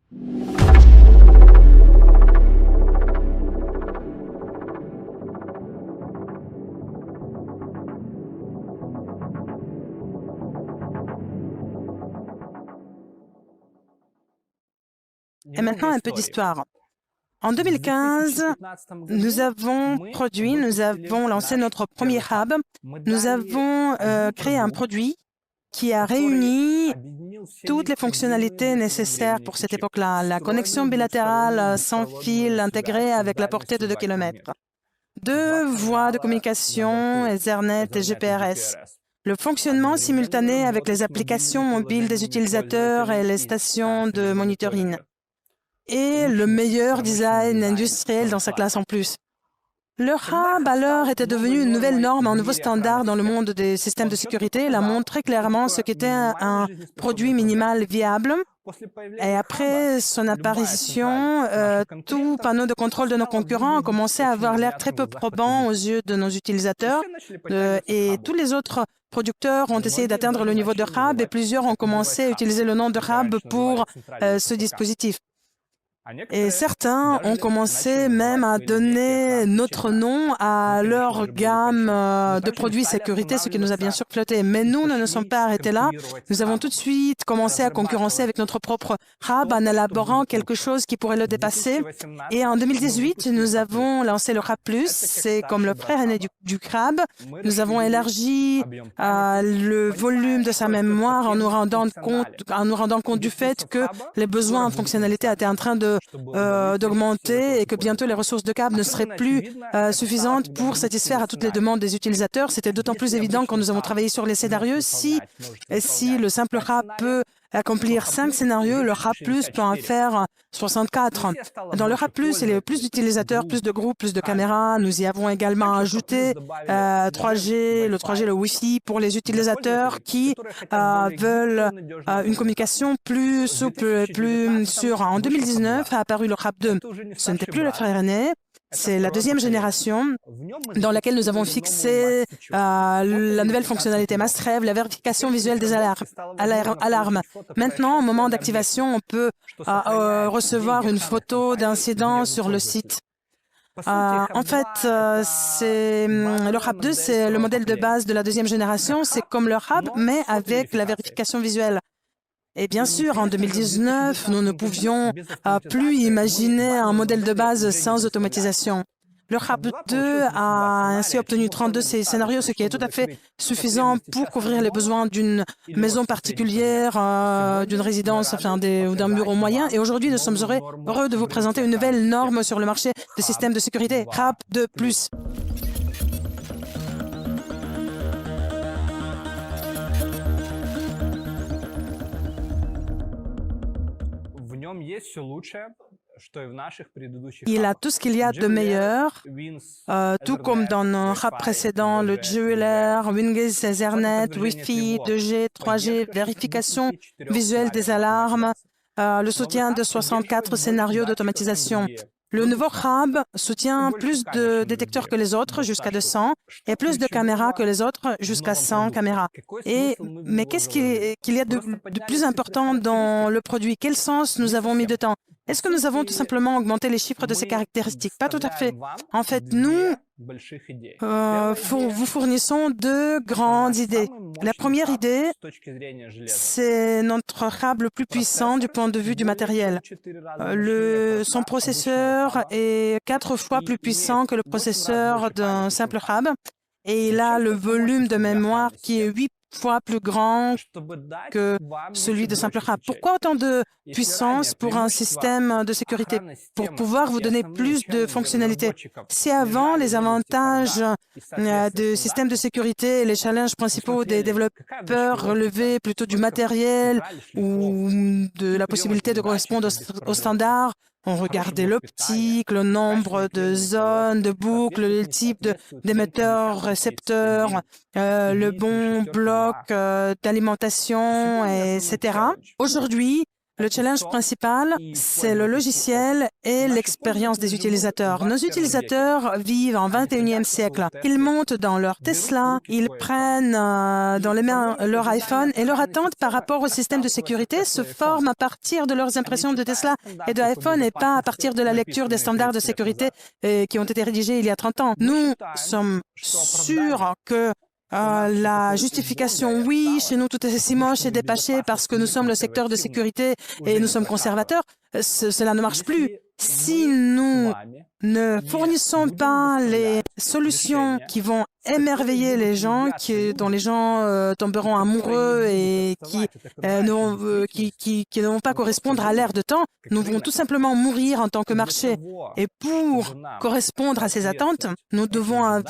Et maintenant, un peu d'histoire. En 2015, nous avons lancé notre premier hub. Nous avons créé un produit qui a réuni toutes les fonctionnalités nécessaires pour cette époque-là. La connexion bilatérale sans fil intégrée avec la portée de 2 km. 2 voies de communication, Ethernet et GPRS. Le fonctionnement simultané avec les applications mobiles des utilisateurs et les stations de monitoring. Et le meilleur design industriel dans sa classe en plus. Le hub, alors, était devenu une nouvelle norme, un nouveau standard dans le monde des systèmes de sécurité. Il a montré clairement ce qu'était un produit minimal viable. Et après son apparition, tout panneau de contrôle de nos concurrents a commencé à avoir l'air très peu probant aux yeux de nos utilisateurs. Et tous les autres producteurs ont essayé d'atteindre le niveau de hub et plusieurs ont commencé à utiliser le nom de hub pour ce dispositif. Et certains ont commencé même à donner notre nom à leur gamme de produits sécurité, ce qui nous a bien sûr flotté. Mais nous ne nous sommes pas arrêtés là. Nous avons tout de suite commencé à concurrencer avec notre propre hub en élaborant quelque chose qui pourrait le dépasser. Et en 2018, nous avons lancé le hub+. C'est comme le frère aîné du CRAB. Nous avons élargi le volume de sa mémoire en nous rendant compte du fait que les besoins en fonctionnalité étaient en train d'augmenter et que bientôt les ressources de câble ne seraient plus suffisantes pour satisfaire à toutes les demandes des utilisateurs. C'était d'autant plus évident quand nous avons travaillé sur les scénarios. Si le simple hub peut accomplir 5 scénarios, le hub+ peut en faire 64. Dans le hub+, il y a plus d'utilisateurs, plus de groupes, plus de caméras. Nous y avons également ajouté 3G, le 3G, le Wi-Fi pour les utilisateurs qui veulent une communication plus souple et plus sûre. En 2019 a apparu le hub 2. Ce n'était plus le frère aîné. C'est la deuxième génération dans laquelle nous avons fixé la nouvelle fonctionnalité Mastrève, la vérification visuelle des alarmes. Maintenant, au moment d'activation, on peut recevoir une photo d'incident sur le site. En fait, le hub 2, c'est le modèle de base de la deuxième génération. C'est comme le hub, mais avec la vérification visuelle. Et bien sûr, en 2019, nous ne pouvions plus imaginer un modèle de base sans automatisation. Le hub 2 a ainsi obtenu 32 scénarios, ce qui est tout à fait suffisant pour couvrir les besoins d'une maison particulière, d'une résidence, ou d'un bureau moyen. Et aujourd'hui, nous sommes heureux de vous présenter une nouvelle norme sur le marché des systèmes de sécurité, hub 2+. Il a tout ce qu'il y a de meilleur, tout comme dans nos hubs précédents, le Jeweler, Windows, Ethernet, Wi-Fi, 2G, 3G, vérification visuelle des alarmes, le soutien de 64 scénarios d'automatisation. Le nouveau hub soutient plus de détecteurs que les autres, jusqu'à 200, et plus de caméras que les autres, jusqu'à 100 caméras. Mais qu'est-ce qu'il y a de plus important dans le produit? Quel sens nous avons mis de temps? Est-ce que nous avons tout simplement augmenté les chiffres de ces caractéristiques? Pas tout à fait. En fait, nous vous fournissons 2 grandes idées. La première idée, c'est notre hub le plus puissant du point de vue du matériel. Son processeur est 4 fois plus puissant que le processeur d'un simple hub et il a le volume de mémoire qui est 8 fois plus grand que celui de simple hub. Pourquoi autant de puissance pour un système de sécurité? Pour pouvoir vous donner plus de fonctionnalités. Si avant, les avantages de systèmes de sécurité et les challenges principaux des développeurs relevaient plutôt du matériel ou de la possibilité de correspondre aux standards, on regardait l'optique, le nombre de zones, de boucles, le type d'émetteurs, récepteurs, le bon bloc d'alimentation, etc. Aujourd'hui, Le challenge principal, c'est le logiciel et l'expérience des utilisateurs. Nos utilisateurs vivent en 21e siècle. Ils montent dans leur Tesla, ils prennent dans les mains leur iPhone et leur attente par rapport au système de sécurité se forme à partir de leurs impressions de Tesla et de iPhone et pas à partir de la lecture des standards de sécurité qui ont été rédigés il y a 30 ans. Nous sommes sûrs que la justification, oui, chez nous tout est si moche et dépassé parce que nous sommes le secteur de sécurité et nous sommes conservateurs, cela ne marche plus. Si nous ne fournissons pas les solutions qui vont émerveiller les gens, dont les gens tomberont amoureux et qui ne vont pas correspondre à l'ère de temps, nous vont tout simplement mourir en tant que marché. Et pour correspondre à ces attentes, nous devons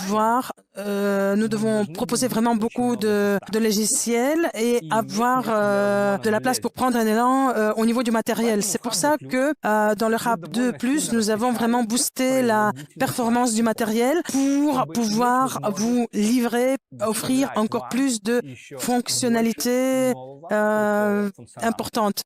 proposer vraiment beaucoup de logiciels et avoir de la place pour prendre un élan au niveau du matériel. C'est pour ça que dans le RAP 2+, nous avons vraiment boosté la performance du matériel pour pouvoir vous livrer, offrir encore plus de fonctionnalités importantes.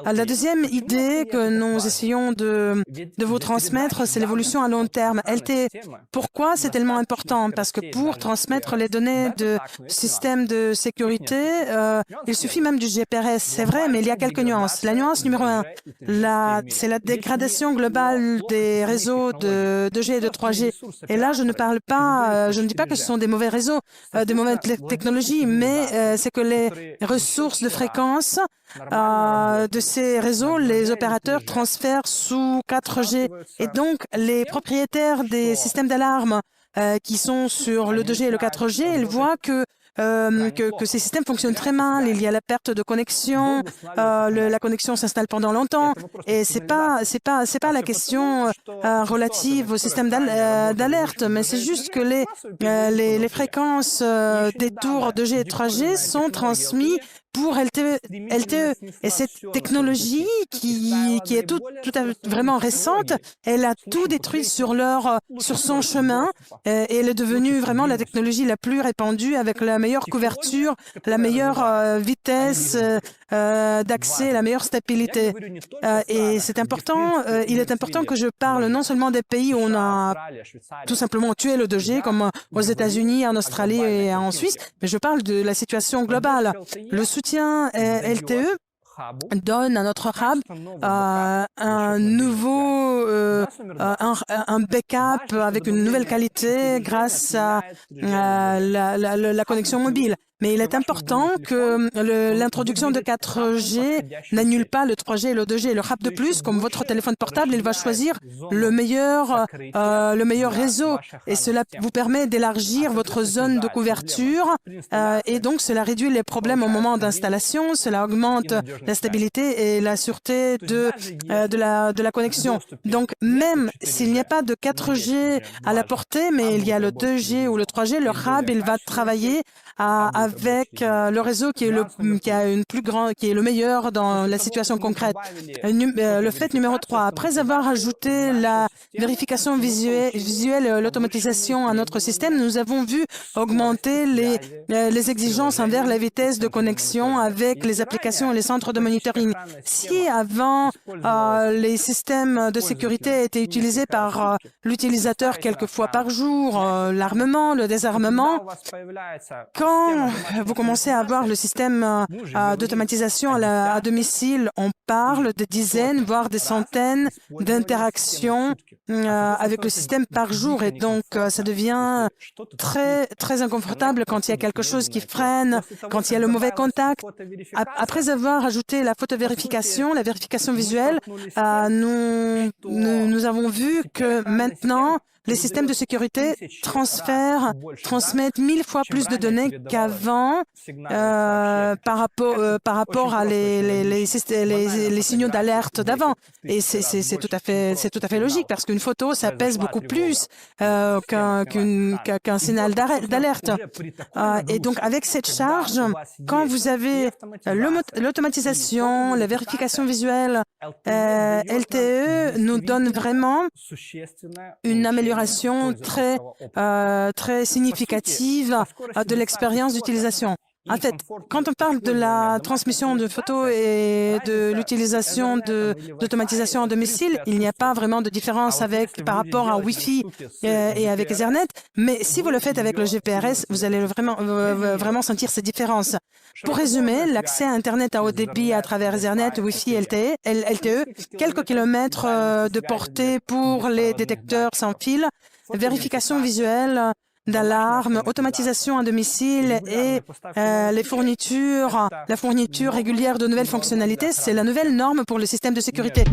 La deuxième idée que nous essayons de vous transmettre, c'est l'évolution à long terme. LTE. Pourquoi c'est tellement important? Parce que pour transmettre les données de système de sécurité, il suffit même du GPRS. C'est vrai, mais il y a quelques nuances. La nuance numéro 1, c'est la dégradation globale des réseaux de 2G et de 3G. Et là, je ne parle pas, je ne dis pas que ce sont des mauvais réseaux, des mauvaises technologies, mais c'est que les ressources de fréquence de ces réseaux, les opérateurs transfèrent sous 4G. Et donc, les propriétaires des systèmes d'alarme qui sont sur le 2G et le 4G, ils voient que ces systèmes fonctionnent très mal. Il y a la perte de connexion, la connexion s'installe pendant longtemps, et c'est pas la question relative au système d'alerte, mais c'est juste que les fréquences des tours 2G et 3G sont transmises pour LTE. Et cette technologie qui est vraiment récente, elle a tout détruit sur son chemin et elle est devenue vraiment la technologie la plus répandue avec la meilleure couverture, la meilleure vitesse d'accès, la meilleure stabilité. Et c'est important, il est important que je parle non seulement des pays où on a tout simplement tué le 2G, comme aux États-Unis, en Australie et en Suisse, mais je parle de la situation globale. Le soutien LTE donne à notre hub un nouveau un backup avec une nouvelle qualité grâce à la connexion mobile. Mais il est important que l'introduction de 4G n'annule pas le 3G et le 2G. Le RAP 2+, comme votre téléphone portable, il va choisir le meilleur réseau. Et cela vous permet d'élargir votre zone de couverture. Et donc, cela réduit les problèmes au moment d'installation. Cela augmente la stabilité et la sûreté de la connexion. Donc, même s'il n'y a pas de 4G à la portée, mais il y a le 2G ou le 3G, le RAB, il va travailler avec le réseau qui est le meilleur dans la situation concrète. Le fait numéro 3, après avoir ajouté la vérification visuelle et l'automatisation à notre système, nous avons vu augmenter les exigences envers la vitesse de connexion avec les applications et les centres de monitoring. Si avant les systèmes de sécurité étaient utilisés par l'utilisateur quelques fois par jour, l'armement, le désarmement, quand vous commencez à avoir le système d'automatisation à domicile, on parle de dizaines, voire des centaines d'interactions avec le système par jour. Et donc, ça devient très, très inconfortable quand il y a quelque chose qui freine, quand il y a le mauvais contact. Après avoir ajouté la photovérification, la vérification visuelle, nous avons vu que maintenant, les systèmes de sécurité transmettent 1000 fois plus de données qu'avant par rapport à les signaux d'alerte d'avant. Et c'est tout à fait logique parce qu'une photo, ça pèse beaucoup plus qu'un signal d'alerte. Et donc, avec cette charge, quand vous avez l'automatisation, la vérification visuelle, LTE nous donne vraiment une amélioration amélioration très significative de l'expérience d'utilisation. En fait, quand on parle de la transmission de photos et de l'utilisation d'automatisation à domicile, il n'y a pas vraiment de différence par rapport à Wi-Fi et avec Ethernet, mais si vous le faites avec le GPRS, vous allez vraiment sentir ces différences. Pour résumer, l'accès à Internet à haut débit à travers Ethernet, Wi-Fi, LTE, quelques kilomètres de portée pour les détecteurs sans fil, vérification visuelle d'alarme, automatisation à domicile et la fourniture régulière de nouvelles fonctionnalités, c'est la nouvelle norme pour le système de sécurité.